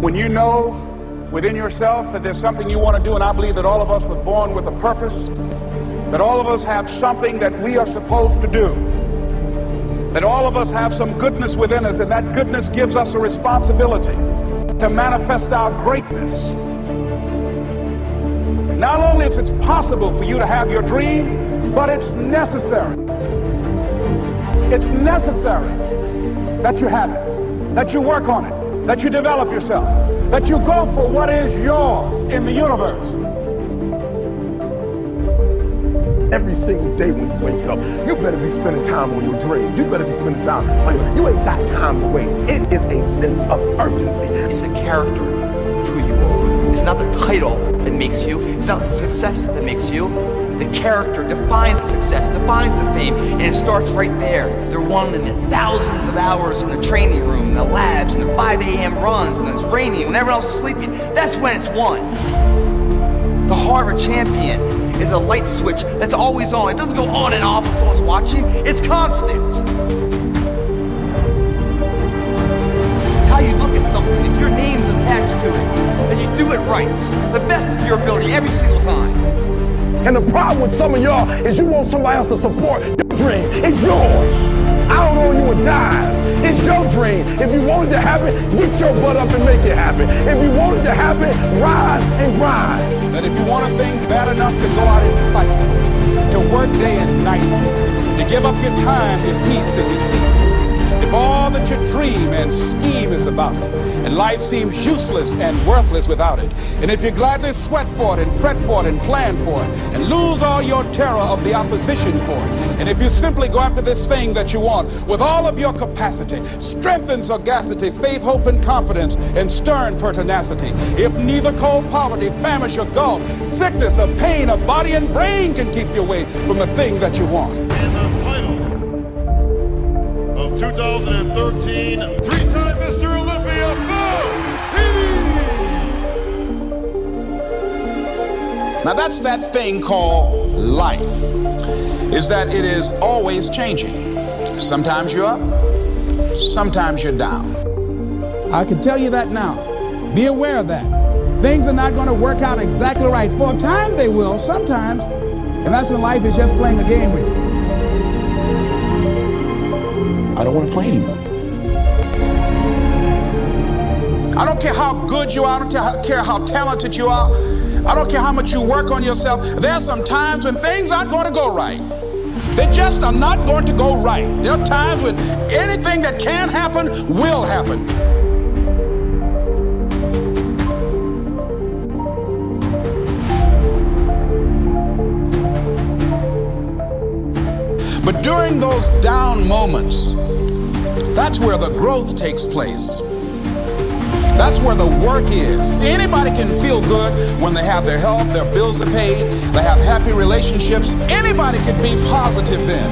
When you know within yourself that there's something you want to do, and I believe that all of us were born with a purpose, that all of us have something that we are supposed to do, that all of us have some goodness within us, and that goodness gives us a responsibility to manifest our greatness. Not only is it possible for you to have your dream, but it's necessary. It's necessary that you have it, that you work on it, that you develop yourself, that you go for what is yours in the universe. Every single day when you wake up, you better be spending time on your dreams. You better be spending time on you ain't got time to waste. It is a sense of urgency. It's a character of who you are. It's not the title that makes you. It's not the success that makes you. The character defines the success, defines the fame, and it starts right there. They're won in the thousands of hours in the training room, the labs, and the 5 a.m. runs, and then it's raining when everyone else is sleeping. That's when it's won. The heart of a champion is a light switch that's always on. It doesn't go on and off when someone's watching. It's constant. It's how you look at something. If your name's attached to it, and you do it right, the best of your ability every single time. And the problem with some of y'all is you want somebody else to support your dream. It's yours. I don't owe you a dime. It's your dream. If you want it to happen, get your butt up and make it happen. If you want it to happen, rise and grind. That if you want a thing bad enough to go out and fight for it, to work day and night for it, to give up your time, your peace, and your sleep for it, if all that you dream and scheme is about it, and life seems useless and worthless without it, and if you gladly sweat for it and fret for it and plan for it, and lose all your terror of the opposition for it, and if you simply go after this thing that you want with all of your capacity, strength and sagacity, faith, hope, and confidence, and stern pertinacity, if neither cold poverty, famish, or gulf, sickness, or pain, or body and brain can keep you away from the thing that you want. And the title of 2013, three-time Mr. Olympia, Now that's that thing called life, is that it is always changing. Sometimes you're up, sometimes you're down. I can tell you that now. Be aware of that. Things are not going to work out exactly right. For a time they will, sometimes. And that's when life is just playing a game with you. I don't want to play anymore. I don't care how good you are, I don't care how talented you are. I don't care how much you work on yourself. There are some times when things aren't going to go right. They just are not going to go right. There are times when anything that can happen will happen. But during those down moments, that's where the growth takes place. That's where the work is. Anybody can feel good when they have their health, their bills are paid, they have happy relationships. Anybody can be positive then.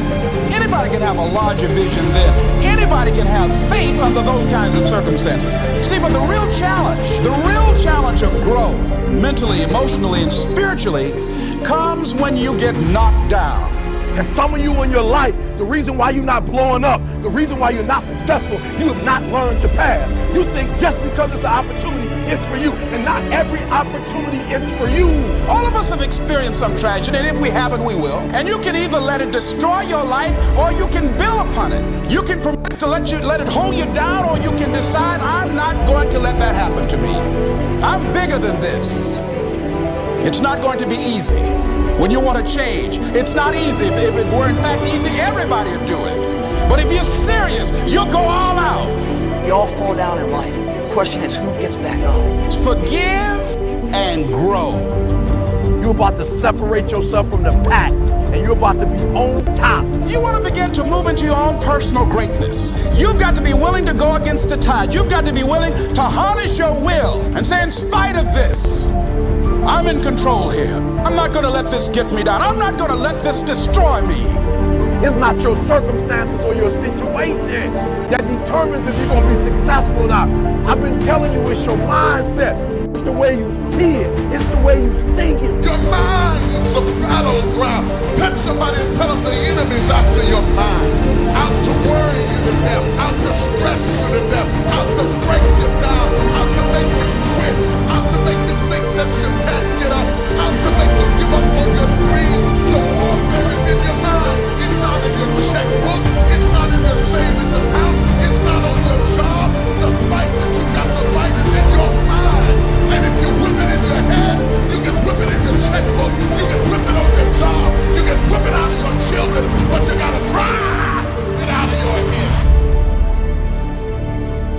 Anybody can have a larger vision then. Anybody can have faith under those kinds of circumstances. See, but the real challenge of growth, mentally, emotionally, and spiritually, comes when you get knocked down. And some of you in your life, the reason why you're not blowing up, the reason why you're not successful, you have not learned to pass. You think just because it's an opportunity, it's for you. And not every opportunity is for you. All of us have experienced some tragedy, and if we haven't, we will. And you can either let it destroy your life, or you can build upon it. You can permit it to let it hold you down, or you can decide, I'm not going to let that happen to me. I'm bigger than this. It's not going to be easy. When you want to change, it's not easy. If it were in fact easy, everybody would do it. But if you're serious, you'll go all out. We all fall down in life. The question is, who gets back up? Forgive and grow. You're about to separate yourself from the pack, and you're about to be on top. If you want to begin to move into your own personal greatness, you've got to be willing to go against the tide. You've got to be willing to harness your will and say, in spite of this, I'm in control here. I'm not going to let this get me down. I'm not going to let this destroy me. It's not your circumstances or your situation that determines if you're going to be successful or not. I've been telling you, it's your mindset. It's the way you see it. It's the way you think it. Your mind is a battleground. Touch somebody and tell them the enemy's after your mind. Out to worry you to death. Out to stress you to death. Out to break you down. Out to make you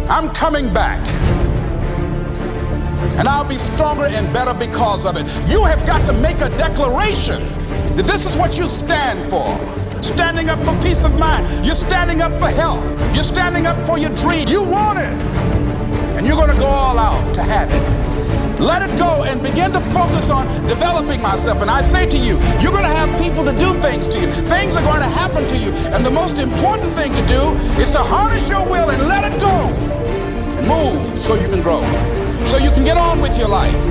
I'm coming back. And I'll be stronger and better because of it. You have got to make a declaration that this is what you stand for. Standing up for peace of mind. You're standing up for health. You're standing up for your dream. You want it. And you're going to go all out to have it. Let it go and begin to focus on developing myself. And I say to you, you're going to have people to do things to you. Things are going to happen to you. And the most important thing to do is to harness your will and let it go. And move so you can grow. So you can get on with your life.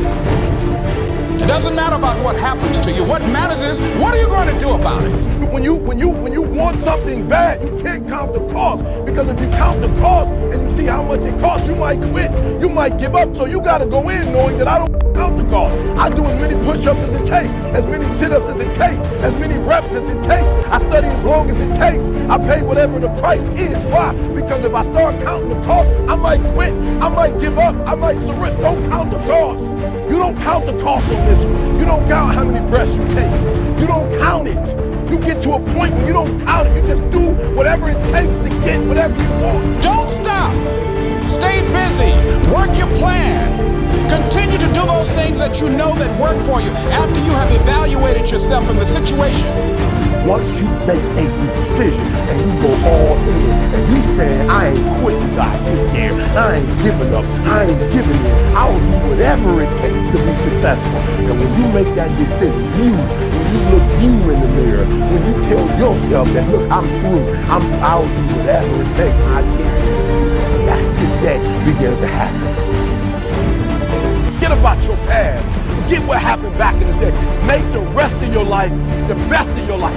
It doesn't matter about what happens to you. What matters is, what are you going to do about it? When you want something bad, you can't count the cost. Because if you count the cost and you see how much it costs, you might quit. You might give up. So you got to go in knowing that I don't count the cost. I do as many push-ups as it takes, as many sit-ups as it takes, as many reps as it takes. I study as long as it takes. I pay whatever the price is. Why? Because if I start counting the cost, I might quit. I might give up. I might surrender. Don't count the cost. You don't count the cost on this one. You don't count how many breaths you take. You don't count it. You get to a point where you don't count it. You just do whatever it takes to get whatever you want. Don't stop. Stay busy. Work your plan. Continue to do those things that you know that work for you after you have evaluated yourself in the situation. Once you make a decision and you go all in and you say, I ain't quitting till I get there. I ain't giving up. I ain't giving in. I'll do whatever it takes to be successful. And when you make that decision, when you look you in the mirror, when you tell yourself that, look, I'm through. I'll do whatever it takes. I guarantee that's the day begins to happen. Forget about your past. Forget what happened back in the day. Make the rest of your life the best of your life.